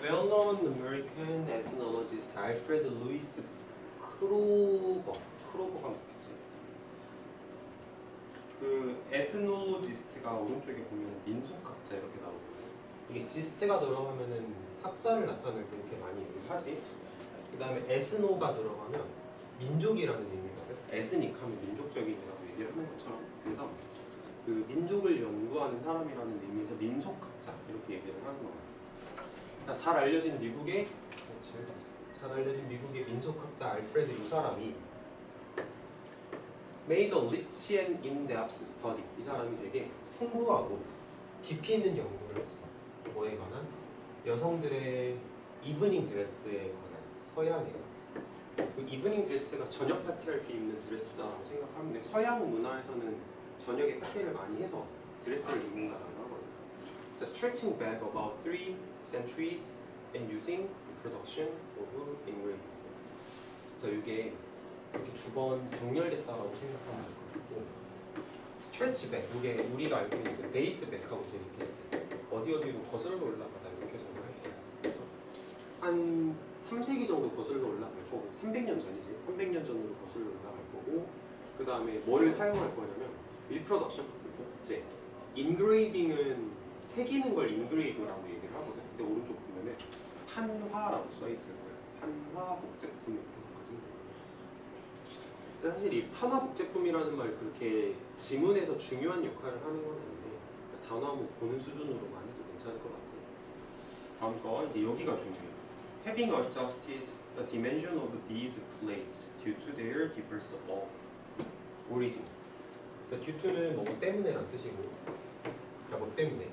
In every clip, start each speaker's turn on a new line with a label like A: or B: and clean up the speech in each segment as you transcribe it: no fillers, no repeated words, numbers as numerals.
A: well-known American ethnologist Alfred Louis 크로버가 맞겠지. 그 에스놀로지스트가 오른쪽에 보면 민속학자 이렇게 나오거든요. 이게 지스트가 들어가면은 학자를 나타낼 때 이렇게 많이 하지. 그 다음에 에스노가 들어가면 민족이라는 의미거든. 에스닉 하면 민족적인이라고 얘기를 하는 것처럼. 그래서 그 민족을 연구하는 사람이라는 의미에서 민속학자 이렇게 얘기를 하는 거야. 잘 알려진 미국의 민속학자 알프레드 이 사람이 made a rich and in-depth study. 이 사람이 되게 풍부하고 깊이 있는 연구를 했어. 뭐에 관한? 여성들의 이브닝 드레스에 관한 서양에서. 그 이브닝 드레스가 저녁 파티할 때 입는 드레스다라고 생각하면 돼. 서양 문화에서는 저녁에 파티를 많이 해서 드레스를 입는다라고 하거든요. The stretching back about 3 centuries and using reproduction of engraving. 자, 이게 이렇게 두 번 정렬됐다라고 생각하면 될 것 같고, 스트레치 백, 이게 우리가 알고 있는 그 데이트 백하고 되게 비슷해. 어디로 거슬러 올라가다 이렇게 생각을 할게요. 그래서 한 3세기 정도 거슬러 올라갈 거고, 300년 전이지. 300년 전으로 거슬러 올라갈 거고, 그 다음에 뭐를 사용할 거냐면 리프로덕션, 복제. 인그레이빙은 새기는 걸 인그레이브라고 얘기를 하거든. 근데 오른쪽 보면은 판화라고 써 있을 거예요. 판화 복제품 이렇게 바꿔주는. 사실 이 판화 복제품이라는 말 그렇게 지문에서 중요한 역할을 하는 건 아닌데 단어 한번 보는 수준으로만 해도 괜찮을 것 같고, 다음 거 이제 여기가 중요해요. Having adjusted the dimension of these plates due to their diverse origins. due to는 뭐 때문에란 뜻이고, 그러니까 뭐 때문에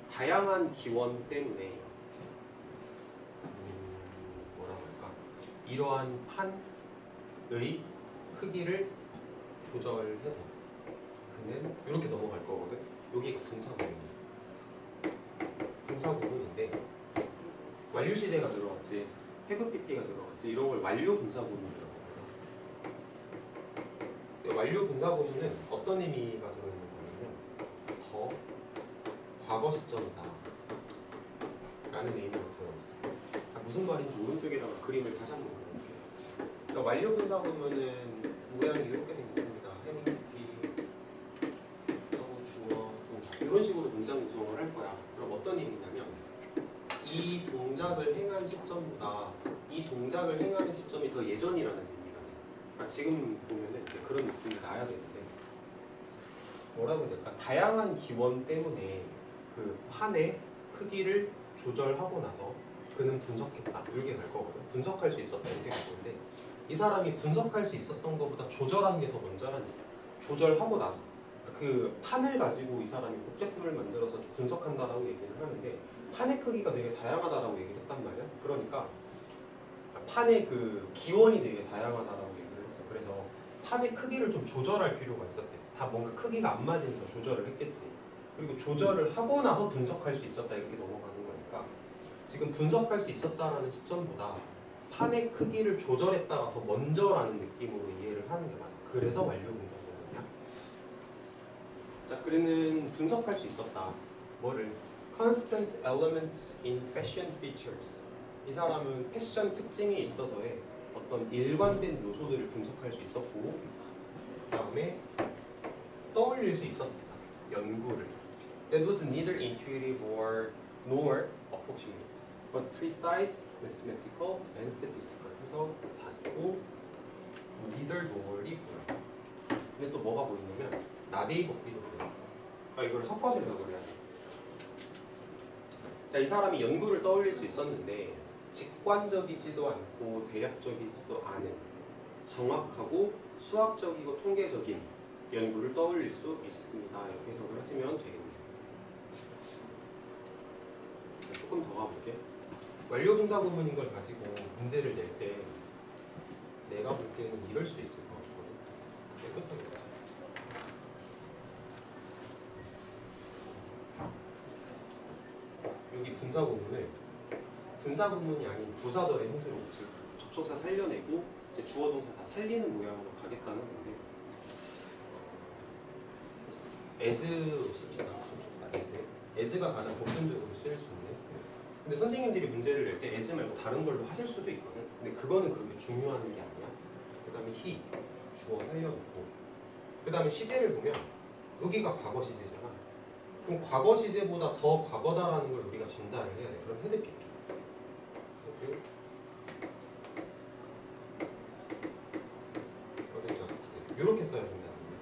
A: 다양한 기원 때문에 뭐라고 할까? 이러한 판의 크기를 조절해서 그는 이렇게 넘어갈 거거든. 여기가 분사구문이야. 분사구문인데 완료 시제가 들어갔지, have pp가 들어갔지, 이런 걸 완료 분사구문이라고 해요. 완료 분사구문은 어떤 의미가 들어있는 거냐면 더 과거 시점이다 라는 의미가 들어있어. 무슨 말인지 오른쪽에다가 그림을 다시 한번 그려볼게요. 그러니까 완료 분사구문은 모양이 이렇게 생겼습니다. 해밍 pp 하고 주어 동작 이런 식으로 문장 구성을 할 거야. 그럼 어떤 의미냐면 이 동작을 행한 시점보다 이 동작을 행하는 시점이 더 예전이라는 의미가 돼. 그러니까 지금 보면은 그런 느낌이 나야 되는데 뭐라고 해야 될까? 다양한 기원 때문에 그 판의 크기를 조절하고 나서 그는 분석했다 이렇게 갈 거거든. 분석할 수 있었다 이렇게 갈 건데 이 사람이 분석할 수 있었던 것보다 조절하는 게 더 먼저라는 얘기야. 조절하고 나서 그 판을 가지고 이 사람이 복제품을 만들어서 분석한다라고 얘기를 하는데 판의 크기가 되게 다양하다라고 얘기를 했단 말이야. 그러니까 판의 그 기원이 되게 다양하다라고 얘기를 했어. 그래서 판의 크기를 좀 조절할 필요가 있었대. 다 뭔가 크기가 안 맞으니까 조절을 했겠지. 그리고 조절을 하고 나서 분석할 수 있었다 이렇게 넘어가는 거니까 지금 분석할 수 있었다라는 시점보다 판의 크기를 조절했다가 더 먼저라는 느낌으로 이해를 하는 게 맞아. 그래서 완료 분석이거든요. 자, 그는 분석할 수 있었다. 뭐를? Constant elements in fashion features. 이 사람은 패션 특징에 있어서의 어떤 일관된 요소들을 분석할 수 있었고, 그 다음에 떠올릴 수 있었다. 연구를. That was neither intuitive nor approximate, but precise, mathematical, and statistical. 해서 닫고 neither nor이 보여. 근데 또 뭐가 보이냐면 나베이 복비도 보여. 그러니까 이걸 섞어서 해석을 해야 돼. 자, 이 사람이 연구를 떠올릴 수 있었는데 직관적이지도 않고 대략적이지도 않은 정확하고 수학적이고 통계적인 연구를 떠올릴 수 있었습니다. 이렇게 해석을 하시면 되겠네요. 조금 더 가볼게. 완료 분사 구문인 걸 가지고 문제를 낼 때 내가 볼 때는 이럴 수 있을 것 같거든. 깨끗하게 보자. 여기 분사 구문을 분사 구문이 아닌 부사절의 형태로 즉 접속사 살려내고 이제 주어 동사 다 살리는 모양으로 가겠다는 건데 as 시키다 접속사 as가 가장 보편적으로 쓰일 수 있는 근데 선생님들이 문제를 낼 때 as 말고 다른 걸로 하실 수도 있거든. 근데 그거는 그렇게 중요한 게 아니야. 그 다음에 he, 주어 살려놓고 그 다음에 시제를 보면 여기가 과거 시제잖아. 그럼 과거 시제보다 더 과거다라는 걸 우리가 전달을 해야 돼. 그럼 헤드 PP. 이렇게 써야 된다는 거야.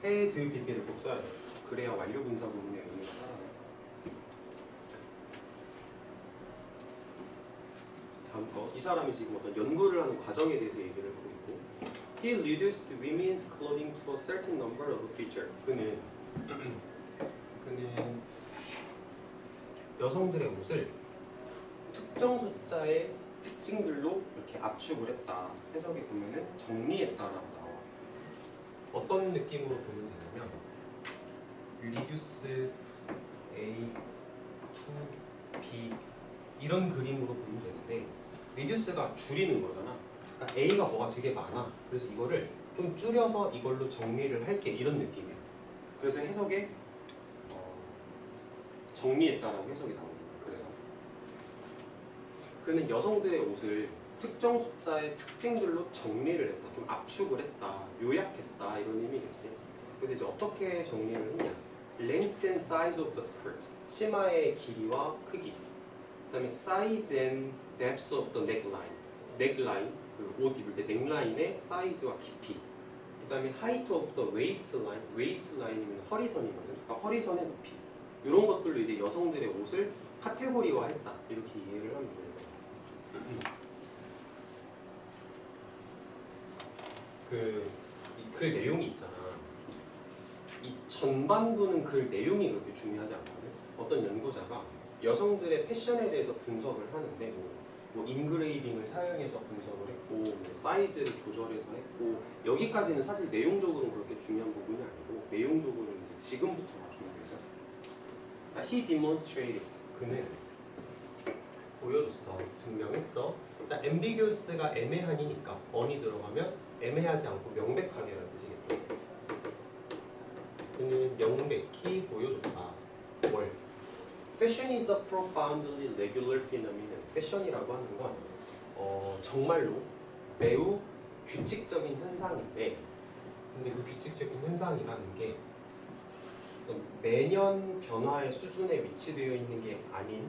A: 헤드 PP를 꼭 써야 돼. 그래야 완료 분사 부분의 의미가 살아나. 다음 거. 이 사람이 지금 어떤 연구를 하는 과정에 대해서 얘기를 하고 있고, He reduced women's clothing to a certain number of features. 그는 여성들의 옷을 특정 숫자의 특징들로 이렇게 압축을 했다. 해석에 보면은 정리했다라고 나와. 어떤 느낌으로 보면 되냐면 reduce A to B 이런 그림으로 보면 되는데, reduce가 줄이는 거잖아. 그러니까 A가 뭐가 되게 많아. 그래서 이거를 좀 줄여서 이걸로 정리를 할게 이런 느낌이야. 그래서 해석에 정리했다라고 해석이 나옵니다. 그래서 그는 여성들의 옷을 특정 숫자의 특징들로 정리를 했다, 좀 압축을 했다, 요약했다 이런 의미겠지. 그래서 이제 어떻게 정리를 했냐? Length and size of the skirt, 치마의 길이와 크기. 그다음에 size and depth of the neckline, neckline 그 옷 입을 때 넥라인의 사이즈와 깊이. 그다음에 height of the waistline, waistline이면 허리선이거든. 그러니까 허리선의 높이. 이런 것들로 이제 여성들의 옷을 카테고리화했다 이렇게 이해를 하면 좋을 거예요. 글 내용이 있잖아. 이 전반부는 글 내용이 그렇게 중요하지 않거든. 어떤 연구자가 여성들의 패션에 대해서 분석을 하는데 뭐 인그레이빙을 사용해서 분석을 했고 뭐 사이즈를 조절해서 했고, 여기까지는 사실 내용적으로는 그렇게 중요한 부분이 아니고 내용적으로는 이제 지금부터가 중요해서 He demonstrated, 그는 보여줬어, 증명했어. 자, ambiguous가 애매하니까 on이 들어가면 애매하지 않고 명백하게라는 뜻이겠다. 그는 명백히 보여줬다. 뭘? Fashion is a profoundly regular phenomenon. 패션이라고 하는 건 정말로 매우 규칙적인 현상인데, 근데 그 규칙적인 현상이라는 게 매년 변화의 수준에 위치되어 있는 게 아닌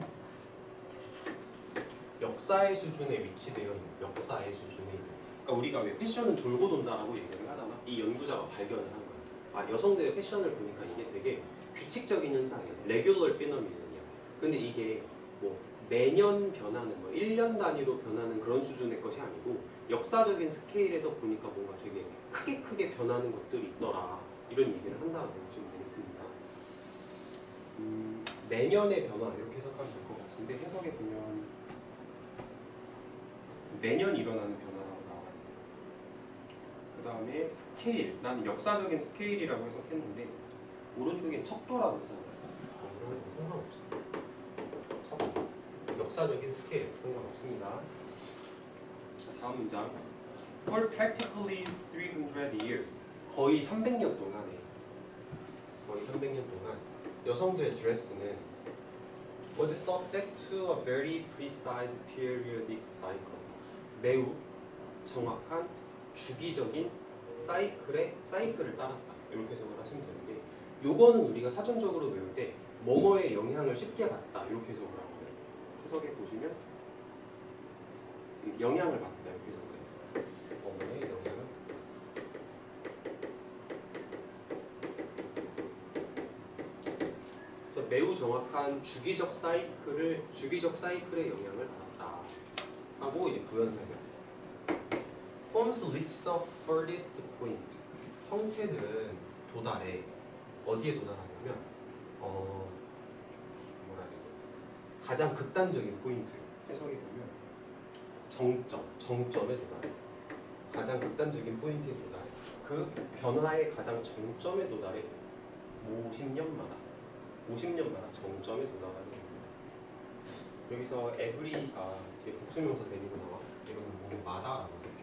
A: 역사의 수준에 위치되어 있는, 역사의 수준에 있는. 그러니까 우리가 왜 패션은 돌고 돈다라고 얘기를 하잖아. 이 연구자가 발견을 한 거야. 아, 여성들의 패션을 보니까 이게 되게 규칙적인 현상이야. 레귤러 피노미넌이야. 근데 이게 뭐 매년 변하는, 뭐 1년 단위로 변하는 그런 수준의 것이 아니고 역사적인 스케일에서 보니까 뭔가 되게 크게 변하는 것들이 있더라. 이런 얘기를 한다고 보시면 되겠습니다. 매년의 변화 이렇게 해석하면 될 것 같은데, 해석에 보면 매년 일어나는 변화라고 나와요. 그 다음에 스케일, 나는 역사적인 스케일이라고 해석했는데 오른쪽에 척도라고 해석했어. 이런 거 상관없어. 척도, 역사적인 스케일 상관없습니다. 다음 문장. For practically 300 years, 거의 300년 동안에, 거의 300년 동안 여성들의 드레스는 was subject to a very precise periodic cycle, 매우 정확한 주기적인 사이클을 따랐다. 이렇게 해석을 하시면 되는데, 요거는 우리가 사전적으로 외울 때 뭐뭐의 영향을 쉽게 받다 이렇게 해석을 하거든요. 해석에 보시면 영향을 받다 이렇게 해석을 해요. 뭐뭐의 영향을. 그래서 매우 정확한 주기적 사이클의 영향을 받았다 하고 이제 부연설명. Forms reach the furthest point. 형태들은 도달해. 어디에 도달하냐면 뭐라 해야 되지? 가장 극단적인 포인트. 해석해 보면 정점에 도달해. 가장 극단적인 포인트에 도달해. 그 변화의 가장 정점에 도달해. 50년마다 정점에 도달하는 겁니다. 여기서 every가 복수명사 데리고 나와. 이거는 뭐마다라고 이렇게.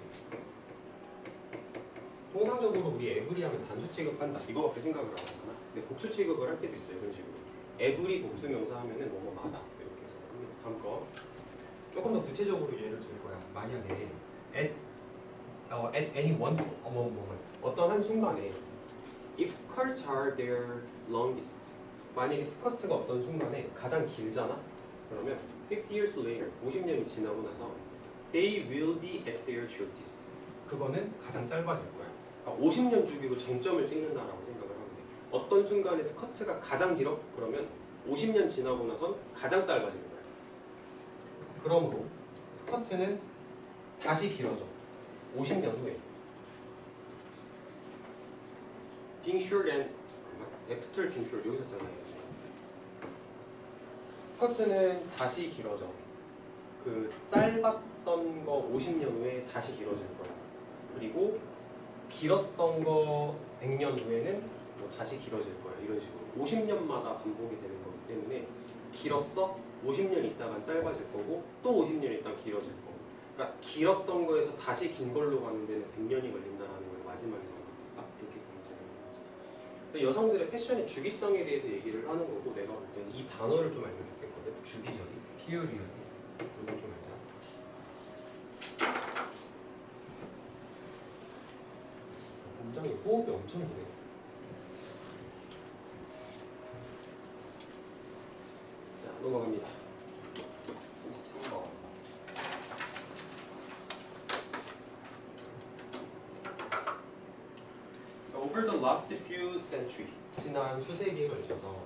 A: 통상적으로 우리 every 하면 단수 취급한다 이거밖에 생각을 안 하잖아. 근데 복수 취급을 할 때도 있어요. 이런 식으로 every 복수명사 하면은 뭐뭐마다 이렇게 해서 합니다. 다음 거. 조금 더 구체적으로 예를 들 거야. 만약에 at any one moment 어떤 한 순간에 if skirts are their longest 만약에 스커트가 어떤 순간에 가장 길잖아? 그러면 50 years later 50년이 지나고 나서 they will be at their shortest 그거는 가장 짧아질 거야. 그러니까 50년 주기로 정점을 찍는다라고 생각을 하면 돼. 어떤 순간에 스커트가 가장 길어? 그러면 50년 지나고 나선 가장 짧아지는 거야. 그러므로 스커트는 다시 길어져. 50년 후에. Being short and after being short 여기서 있잖아요. 스커트는 다시 길어져. 그 짧았던 거 50년 후에 다시 길어질 거야. 그리고 길었던 거 100년 후에는 뭐 다시 길어질 거야. 이런 식으로 50년마다 반복이 되는 거기 때문에 길었어? 50년 있다가 짧아질 거고 또 50년 있다가 길어질 거고 그러니까 길었던 거에서 다시 긴 걸로 가는 데는 100년이 걸린다는 걸 마지막에 생각했다. 이렇게 보면 되는 거지. 그러니까 여성들의 패션의 주기성에 대해서 얘기를 하는 거고 내가 볼 때는 이 단어를 좀 알면 좋겠거든. 주기적인, 피어리어드 이건 좀 알자. 굉장히 호흡이 엄청 기네. 자, 넘어갑니다. 33번. Over the last few centuries, 지난 수세기에 걸쳐서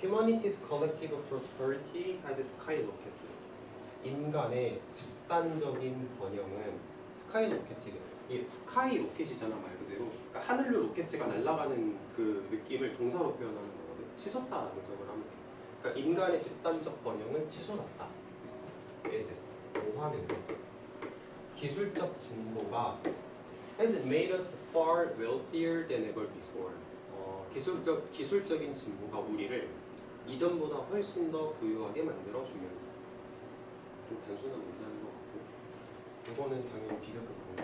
A: humanity's collective prosperity has skyrocketed. 인간의 집단적인 번영은 스카이로켓이래. 이 스카이로켓이잖아 말 그대로. 그러니까 하늘로 로켓가 날아가는 그 느낌을 동사로 표현하는 거거든. 치솟다라고 해석을 하면 돼. 그러니까 인간의 집단적 번영은 치솟았다. as 오하면 기술적 진보가 has made us far wealthier than ever before. 기술적인 진보가 우리를 이전보다 훨씬 더 부유하게 만들어 주면서 좀 단순한 문제인 것 같고 이거는 당연히 비교급 공부.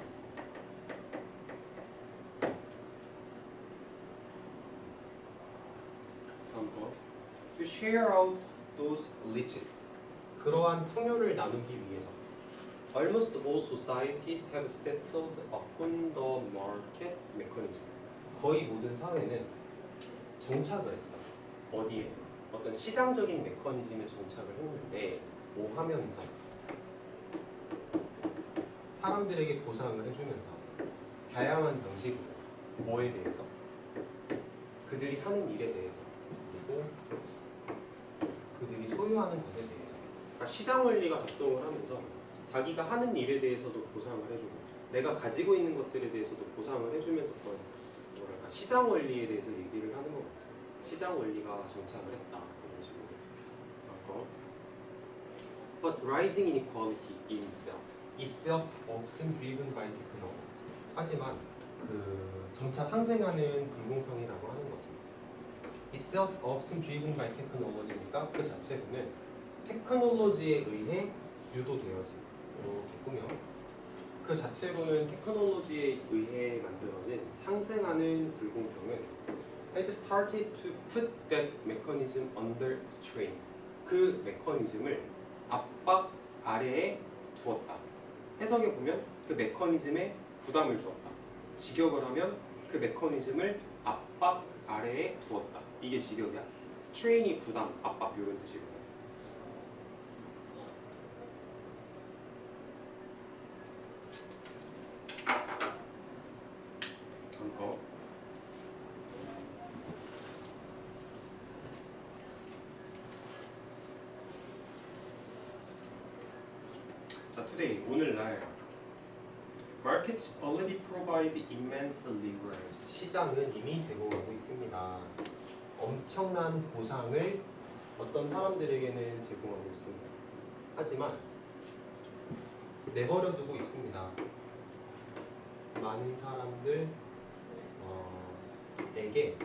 A: 다음 거. To share out those riches. 그러한 풍요를 나누기 위해서 Almost all societies have settled upon the market mechanism. 거의 모든 사회는 정착을 했어. 어디에? 어떤 시장적인 메커니즘에 정착을 했는데 뭐 하면서 사람들에게 보상을 해주면서 다양한 방식으로 뭐에 대해서? 그들이 하는 일에 대해서 그리고 그들이 소유하는 것에 대해서 그러니까 시장 원리가 작동을 하면서 자기가 하는 일에 대해서도 보상을 해주고 내가 가지고 있는 것들에 대해서도 보상을 해주면서 뭐랄까 시장 원리에 대해서 얘기를 하는 것 같아요. 시장 원리가 정착을 했다 이런 식으로. But rising inequality in itself often driven by technology. 하지만 그 점차 상승하는 불공평이라고 하는 것은 itself often driven by technology니까 그 자체로는 테크놀로지에 의해 유도되어진 이렇게 꾸며 그 자체로는 테크놀로지에 의해 만들어진 상승하는 불공평은 has started to put that mechanism under strain. 그 메커니즘을 압박 아래에 두었다. 해석해 보면 그 메커니즘에 부담을 주었다. 직역을 하면 그 메커니즘을 압박 아래에 두었다. 이게 직역이야. strain이 부담, 압박 이런 뜻이거든. 거. 자, today 오늘날 markets already provide immense leverage. 시장은 이미 제공하고 있습니다. 엄청난 보상을 어떤 사람들에게는 제공하고 있습니다. 하지만 내버려 두고 있습니다. 많은 사람들 에게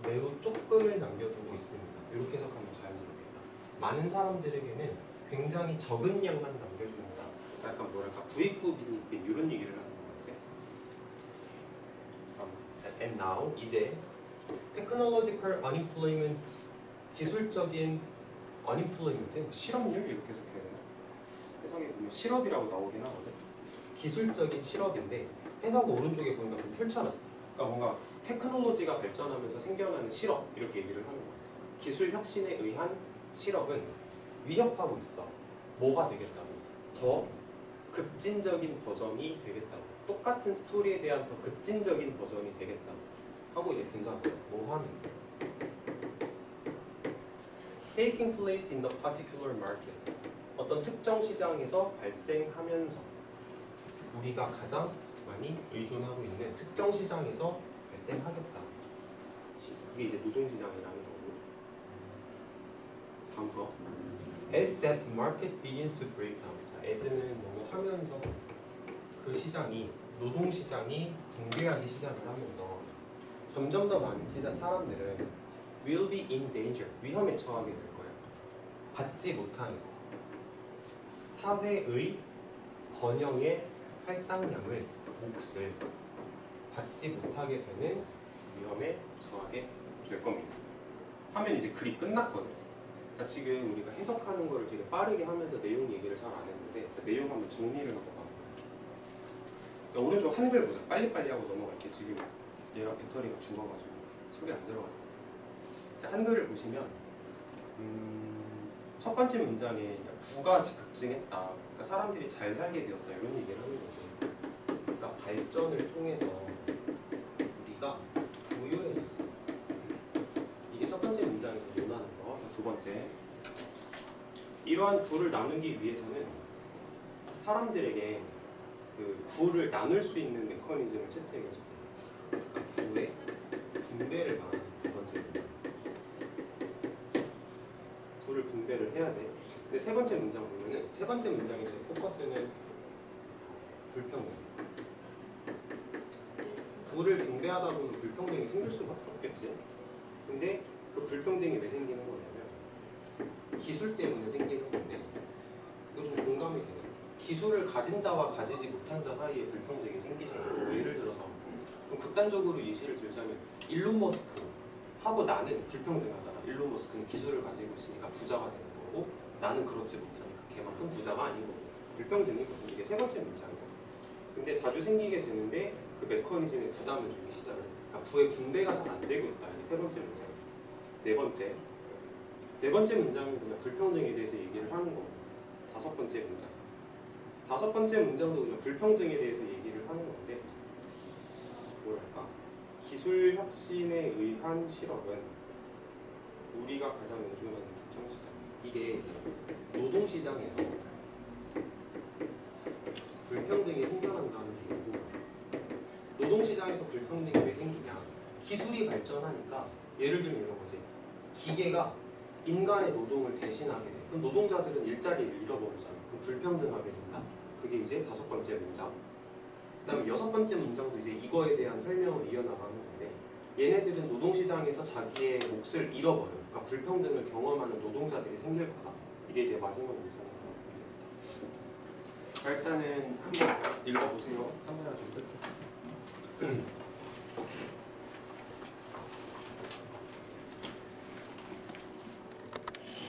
A: 매우 조금을 남겨두고 있습니다. 이렇게 해석하면 자연스럽겠다. 많은 사람들에게는 굉장히 적은 양만 남겨줍니다. 약간 뭐랄까 부익부빈 이런 얘기를 하는 거지. And now 이제 technological unemployment 기술적인 unemployment, 실업률 이렇게 해석해야 되나? 해석에 보면 실업이라고 나오긴 하거든. 기술적인 실업인데 해석 오른쪽에 보니까 좀 펼쳐놨어. 그러니까 뭔가 테크놀로지가 발전하면서 생겨나는 실업 이렇게 얘기를 하는 거야. 기술 혁신에 의한 실업은 위협하고 있어. 뭐가 되겠다고? 더 급진적인 버전이 되겠다고. 똑같은 스토리에 대한 더 급진적인 버전이 되겠다고 하고 이제 분석을 뭐 하면 돼? Taking place in the particular market. 어떤 특정 시장에서 발생하면서 우리가 가장 많이 의존하고 있는 특정 시장에서 발생하겠다. 그게 이제 노동시장이라는 거고. 다음 거. As that market begins to break down. 자, as는 뭐뭐 하면서 그 시장이 노동시장이 붕괴하기 시작을 하면서 점점 더 많은 사람들은 will be in danger. 위험에 처하게 될 거야. 받지 못하는 사회의 번영의 할당량을 몫을 받지 못하게 되는 위험에 처하게 될 겁니다. 하면 이제 글이 끝났거든. 자, 지금 우리가 해석하는 거를 되게 빠르게 하면서 내용 얘기를 잘 안 했는데 자, 내용 한번 정리를 하고 가볼게요. 자, 오른쪽 한글 보자. 빨리빨리 하고 넘어갈게. 지금 얘가 배터리가 죽어가지고 소리 안 들어가요. 자, 한글을 보시면 첫 번째 문장에 부가 급증했다. 그러니까 사람들이 잘 살게 되었다. 이런 얘기를 하는 거지. 그러니까 발전을 통해서 우리가 부유해졌어. 이게 첫 번째 문장에서 논하는 거. 두 번째, 이러한 부를 나누기 위해서는 사람들에게 그 부를 나눌 수 있는 메커니즘을 채택해줘. 그러니까 부의 분배를 말하는 두 번째 문장. 부를 분배를 해야 돼. 근데 세 번째 문장 보면은 세 번째 문장에서 포커스는 불평등. 부를 분배하다 보면 불평등이 생길 수밖에 없겠지. 근데 그 불평등이 왜 생기는 거냐면 기술 때문에 생기는 건데 이거 좀 공감이 되네. 기술을 가진 자와 가지지 못한 자 사이에 불평등이 생기잖아요. 예를 들어서 좀 극단적으로 예시를 들자면 일론 머스크 하고 나는 불평등하잖아. 일론 머스크는 기술을 가지고 있으니까 부자가 되는 거고 나는 그렇지 못하니까 걔만큼 부자가 아니고 불평등이거든. 이게 세 번째 문장이다. 근데 자주 생기게 되는데 그 메커니즘에 부담을 주기 시작을 해. 그러니까 부의 분배가 잘 안 되고 있다. 이게 세 번째 문장. 네 번째 문장은 그냥 불평등에 대해서 얘기를 하는 거고 다섯 번째 문장. 다섯 번째 문장도 그냥 불평등에 대해서 얘기를 하는 건데 뭐랄까 기술 혁신에 의한 실업은 우리가 가장 의존하는 특정 시장. 이게 노동시장에서 불평등이 생겨난다는 얘기고 노동시장에서 불평등이 왜 생기냐. 기술이 발전하니까 예를 들면 이런 거지. 기계가 인간의 노동을 대신하게 돼. 그럼 노동자들은 일자리를 잃어버리잖아. 그럼 불평등하게 된다. 그게 이제 다섯 번째 문장. 그 다음에 여섯 번째 문장도 이제 이거에 대한 설명을 이어나가는 건데 얘네들은 노동시장에서 자기의 몫을 잃어버려. 그러니까 불평등을 경험하는 노동자들이 생길 거다. 이게 이제 마지막 문장입니다. 자, 일단은 한번 읽어보세요. 카메라 좀 끄고.